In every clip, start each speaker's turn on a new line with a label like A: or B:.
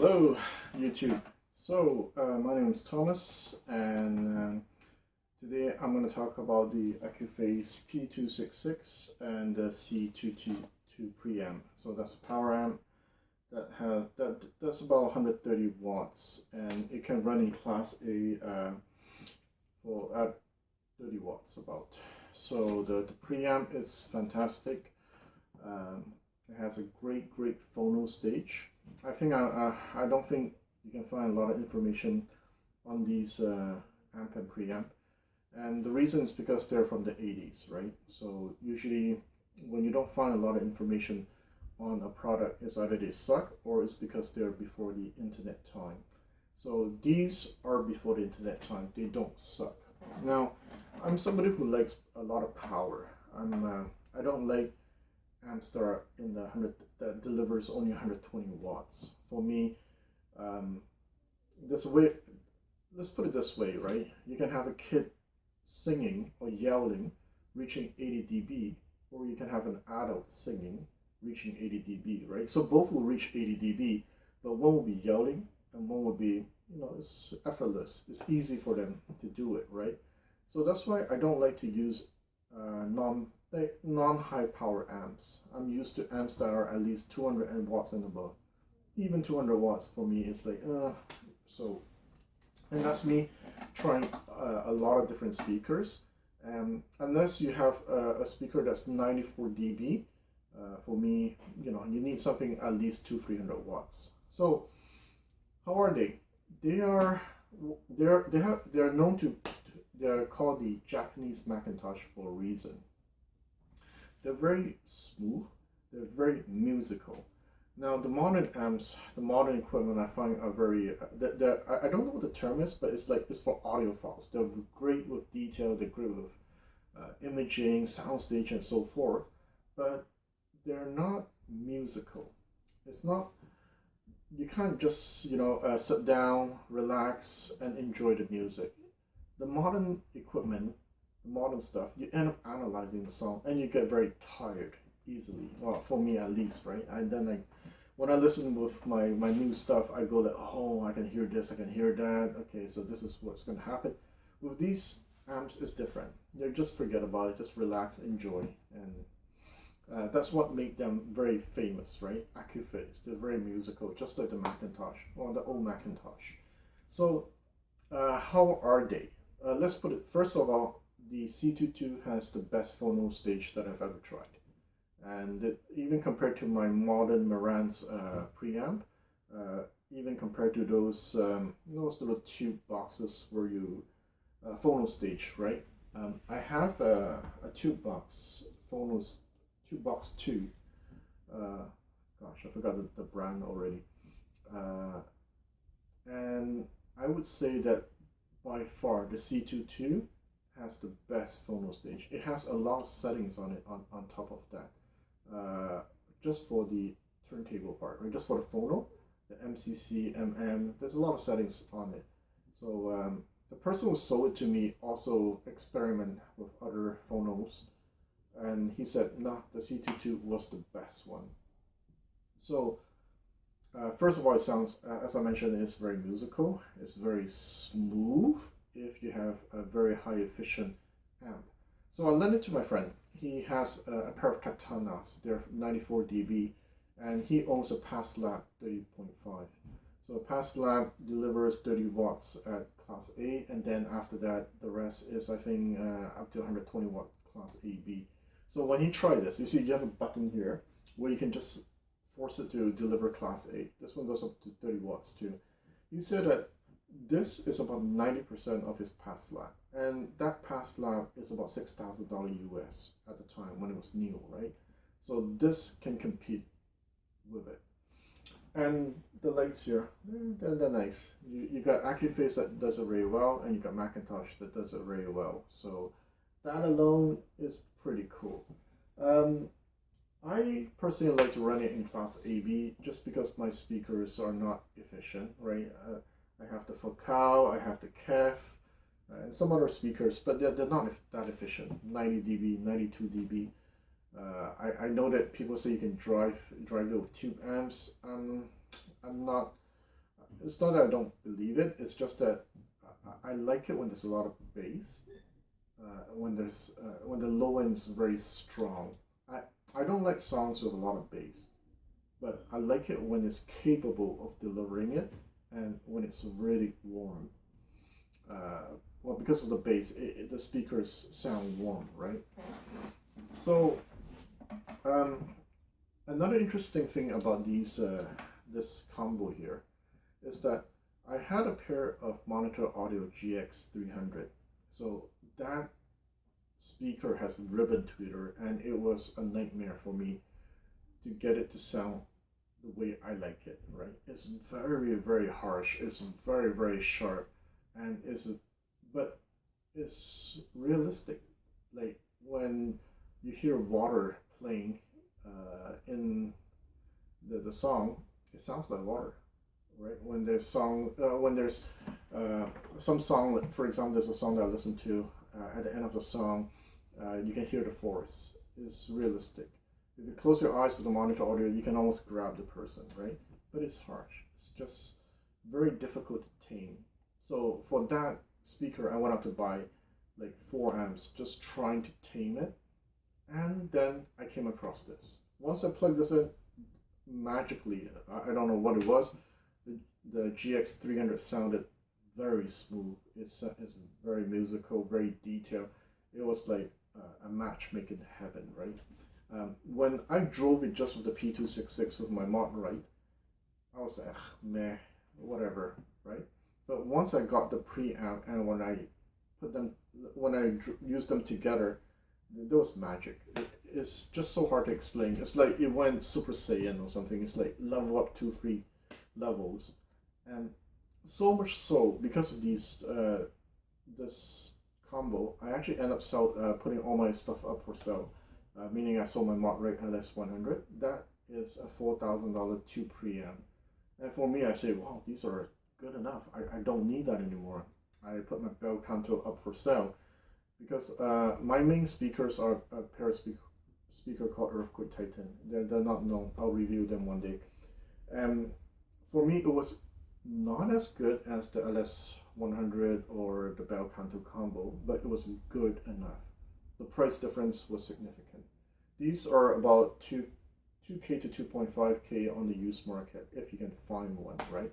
A: Hello, YouTube. My name is Thomas, and today I'm going to talk about the Accuphase P266 and the C222 preamp. So that's a power amp that's about 130 watts, and it can run in Class A for at 30 watts about. So the preamp is fantastic. It has a great phono stage. I don't think you can find a lot of information on these amp and preamp, and the reason is because they're from the 80s, right? So usually when you don't find a lot of information on a product, it's either they suck or it's because they're before the internet time. So these are before the internet time. They don't suck. Now, I'm somebody who likes a lot of power. I don't like amps that are in the 100 that delivers only 120 watts. For me, this way, let's put it this way, right? You can have a kid singing or yelling, reaching 80 dB, or you can have an adult singing, reaching 80 dB, right? So both will reach 80 dB, but one will be yelling and one will be, it's effortless. It's easy for them to do it, right? So that's why I don't like to use non-high power amps. I'm used to amps that are at least 200 watts and above. Even 200 watts for me is like, so. And that's me trying a lot of different speakers. Unless you have a speaker that's 94 dB, for me, you need something at least 200-300 watts. So how are they? They're known to, they're called the Japanese Macintosh for a reason. They're very smooth, they're very musical. Now the modern amps, the modern equipment I find are very, I don't know what the term is, but it's for audiophiles. They're great with detail, they're great with imaging, soundstage and so forth, but they're not musical. It's not, you can't just, sit down, relax and enjoy the music. The modern equipment, the modern stuff, you end up analyzing the song and you get very tired easily. Well, for me at least, right? And then when I listen with my new stuff, I go like, oh, I can hear this, I can hear that. Okay, so this is what's going to happen. With these amps, it's different. You just forget about it, just relax, enjoy, and that's what made them very famous, right? Accuphase, they're very musical, just like the Macintosh or the old Macintosh. So, how are they? Let's put it. First of all, the C22 has the best phono stage that I've ever tried. And even compared to my modern Marantz preamp, even compared to those little tube boxes where you phono stage, right? I have a tube box phonos, tube box 2. Gosh, I forgot the brand already. And I would say that by far the C22 has the best phono stage. It has a lot of settings on it on top of that. Just for the turntable part, right? Just for the phono, the MCC, MM, there's a lot of settings on it. So the person who sold it to me also experimented with other phonos, and he said, nah, the C22 was the best one. So first of all, it sounds, as I mentioned, it's very musical. It's very smooth if you have a very high efficient amp. So I lent it to my friend. He has a pair of Katanas. They're 94 dB, and he owns a Passlab 30.5. So Passlab delivers 30 watts at Class A, and then after that, the rest is, I think, up to 120 watt Class AB. So when he tried this, you see you have a button here where you can just force it to deliver Class A. This one goes up to 30 watts too. He said that this is about 90% of his Passlab, and that Passlab is about $6,000 US at the time when it was new, right? So this can compete with it. And the lights here, they're nice. You got Accuphase that does it very well, and you got Macintosh that does it very well. So that alone is pretty cool. I personally like to run it in Class AB just because my speakers are not efficient, right? I have the Focal, I have the Kef, and some other speakers, but they're not that efficient. 90 dB, 92 dB. I know that people say you can drive it with tube amps. I'm not it's not that I don't believe it. It's just that I like it when there's a lot of bass. When the low end is very strong. I don't like songs with a lot of bass, but I like it when it's capable of delivering it and when it's really warm. Well, because of the bass, the speakers sound warm, right? So, um, another interesting thing about this combo here is that I had a pair of Monitor Audio GX300. So that speaker has ribbon tweeter, and it was a nightmare for me to get it to sound the way I like it, right? It's very, very harsh. It's very, very sharp, and but it's realistic. Like when you hear water playing in the song, it sounds like water, right? When there's some song, like, for example, there's a song that I listen to. At the end of the song, you can hear the forest. It's realistic. If you close your eyes with the monitor audio, you can almost grab the person, right? But it's harsh. It's just very difficult to tame. So for that speaker, I went out to buy like 4 amps, just trying to tame it. And then I came across this. Once I plugged this in, magically, I don't know what it was, the GX300 sounded very smooth. It's very musical, very detailed. It was like a match made in heaven, right? When I drove it just with the P266 with my mod right, I was like, meh, whatever, right? But once I got the preamp and when I used them together, there was magic. It's just so hard to explain. It's like it went Super Saiyan or something. It's like level up 2-3 levels, and so much so because of this combo, I actually end up putting all my stuff up for sale. Meaning I sold my Mod-Rate LS100. That is a $4,000 2 preamp, and for me, I say, wow, these are good enough. I don't need that anymore. I put my bell canto up for sale because my main speakers are a pair of speaker called Earthquake Titan. They're not known. I'll review them one day. And for me, it was not as good as the LS100 or the bell canto combo, but it was good enough. The price difference was significant. These are about 2K to 2.5K on the used market if you can find one, right?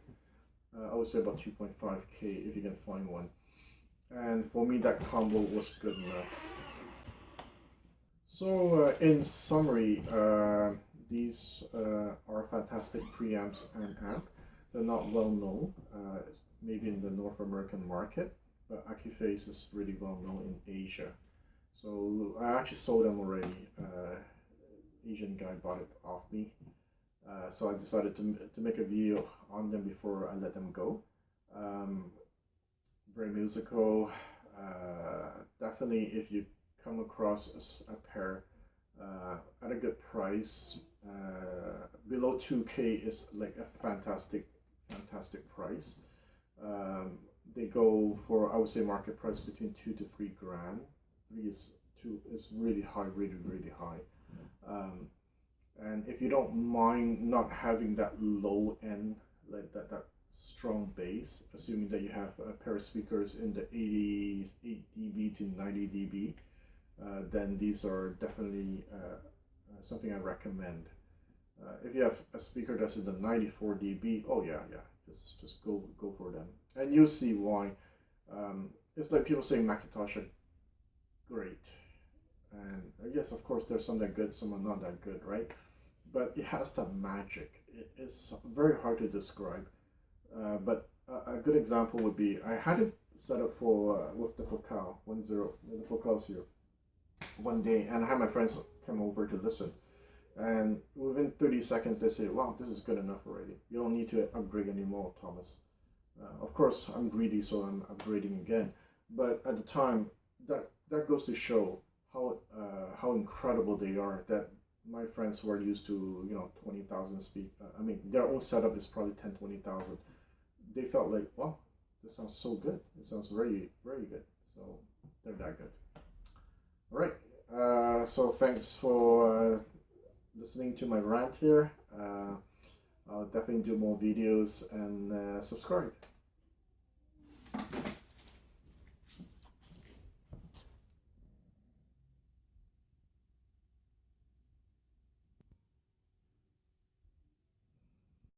A: I would say about 2.5K if you can find one. And for me, that combo was good enough. So in summary, these are fantastic preamps and amp. They're not well known, maybe in the North American market, but Accuphase is really well known in Asia. So I actually sold them already. Asian guy bought it off me. So I decided to make a video on them before I let them go. Very musical. Definitely, if you come across a pair at a good price, below 2K is like a fantastic price. They go for, I would say, market price between 2 to 3 grand. 3 is really high, really high. And if you don't mind not having that low end, like that strong bass, assuming that you have a pair of speakers in the 88 dB to 90 dB, then these are definitely something I recommend. If you have a speaker that's in the 94 dB, oh yeah, just go for them, and you'll see why. It's like people saying Macintosh are great, and yes, of course, there's some that are good, some are not that good, right? But it has that magic. It's very hard to describe. But a good example would be, I had it set up for with the Focal the Focal here one day, and I had my friends come over to listen, and within 30 seconds they say, wow, this is good enough already, you don't need to upgrade anymore, Thomas. Of course, I'm greedy, so I'm upgrading again, but at the time, that goes to show how incredible they are, that my friends who are used to 20,000 speak, I mean, their own setup is probably 10-20,000. They felt like, wow, this sounds so good. It sounds very, very good. So they're that good. All right. So thanks for listening to my rant here. I'll definitely do more videos, and subscribe.